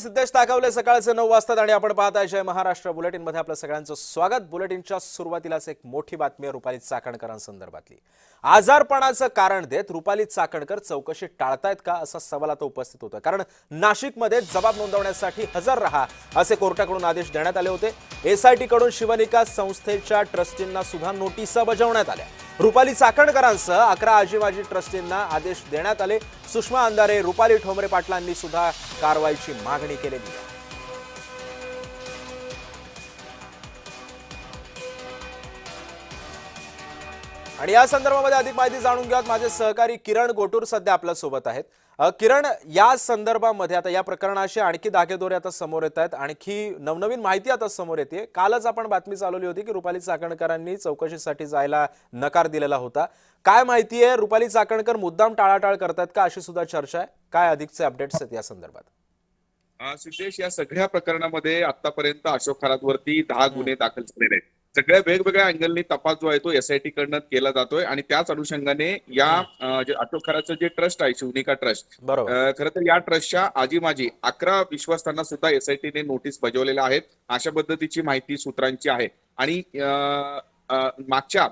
सिद्धेश ताकवले सकाळचे 9 वाजतात आणि आपण पाहताय जय महाराष्ट्र बुलेटिन मध्ये आपलं सगळ्यांचं स्वागत। बुलेटिनच्या सुरुवातीलाच एक मोठी बातमी आहे रुपाली चाकणकरांसंदर्भातली। आजारपणाचं कारण देत रुपाली चाकणकर चौकशी टाळतायत का असा सवाल आता उपस्थित होतोय, कारण नाशिकमध्ये जबाब नोंदवण्यासाठी हजर रहा असे कोर्टाकडून आदेश देण्यात आले होते। एसआयटी कडून शिवनिका संस्थेच्या ट्रस्टींना सुद्धा नोटिसा बजावण्यात आल्या। रुपाली चाकणकरांसह 11 आजीमाजी ट्रस्टींना आदेश देण्यात आले। सुषमा अंधारे, रुपाली ठोंबरे पाटलांनी सुद्धा कारवाईची मागणी केलेली आहे। आणि या संदर्भामध्ये अधिक माहिती जाणून घेऊयात। माझे सहकारी किरण गोटूर सध्या आपल्या सोबत आहेत। किरण, या संदर्भामध्ये आता या प्रकरणाशी आणखी धागेदोरे आता समोर येत आहेत, आणखी नवनवीन माहिती आता समोर येते। कालच आपण बातमी चालवली होती की रुपाली चाकणकरांनी चौकशीसाठी जायला नकार दिलेला होता। काय माहिती आहे, रुपाली चाकणकर मुद्दाम टाळाटाळ करतात का अशी सुद्धा चर्चा आहे। काय अधिकचे अपडेट्स आहेत या संदर्भात? सिद्धेश, या सगळ्या प्रकरणामध्ये आतापर्यंत अशोक खरातवरती 10 गुन्हे दाखल झालेले आहेत। सगळ्या वेगवेगळ्या अँगलनी तपास जो आहे तो एसआयटी कडनं केला जातोय आणि त्याच अनुषंगाने या जे अशोक खराचं जे ट्रस्ट आहे, शिवनिका ट्रस्ट, खरं तर या ट्रस्टच्या आजीमाजी 11 विश्वासांना सुद्धा एसआयटीने नोटीस बजावलेल्या आहेत अशा पद्धतीची माहिती सूत्रांची आहे। आणि मागच्या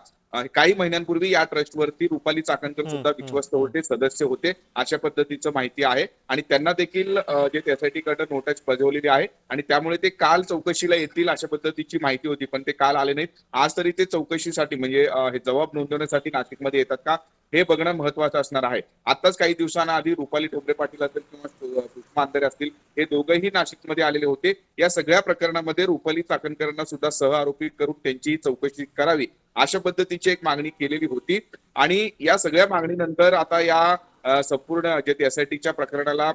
काही महिन्यांपूर्वी या ट्रस्टवरती रुपाली चाकणकर सुद्धा विश्वस्त होते, सदस्य होते अशा पद्धतीचं माहिती आहे। आणि त्यांना देखील जे एसआयटी कडे नोटीस बजावलेली आहे आणि त्यामुळे ते काल चौकशीला येतील अशा पद्धतीची माहिती होती, पण ते काल आले नाहीत। आज तरी ते चौकशीसाठी म्हणजे हे जबाब नोंदवण्यासाठी नाशिकमध्ये येतात का हे बघणं महत्वाचं असणार आहे। आताच काही दिवसांआधी रुपाली ठोंबरे पाटील असतील किंवा सुषमा अंधारे असतील, हे दोघंही नाशिकमध्ये आलेले होते। या सगळ्या प्रकरणामध्ये रुपाली चाकणकरांना सुद्धा सह आरोपी करून त्यांची चौकशी करावी अशा पद्धतीची एक मागणी केलेली होती। आणि या सगळ्या मागणीनंतर आता या संपूर्ण जे एसआयटीच्या प्रकरणाला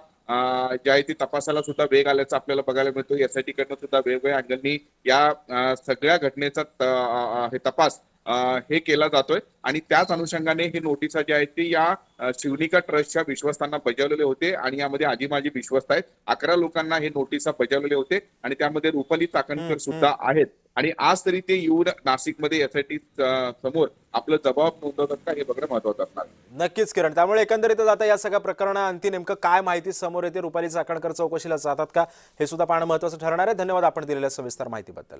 जे आहे ती तपासाला सुद्धा वेग आल्याचं आपल्याला बघायला मिळतो। एसआयटी कडनं सुद्धा वेगवेगळ्या अँगलनी या सगळ्या घटनेचा हे तपास हे केला जातोय आणि त्याच अनुषंगाने हे नोटिसा जे आहेत ती या शिवनिका ट्रस्टच्या विश्वासांना बजावलेले होते आणि यामध्ये आजीमाजी विश्वास आहेत 11 लोकांना हे नोटिसा बजावलेले होते आणि त्यामध्ये रुपाली चाकणकर सुद्धा आहेत। आणि आज तरी ते येऊन नाशिकमध्ये एसआयटी समोर आपलं जबाब नोंदवतात का हे बघणं महत्वाचं असणार। नक्कीच किरण, त्यामुळे एकंदरीतच आता या सगळ्या प्रकरणाअंती नेमकं काय माहिती समोर येते, रुपाली चाकणकर चौकशीला जातात का हे सुद्धा पाहणं महत्वाचं ठरणार आहे। धन्यवाद आपण दिलेल्या सविस्तर माहितीबद्दल।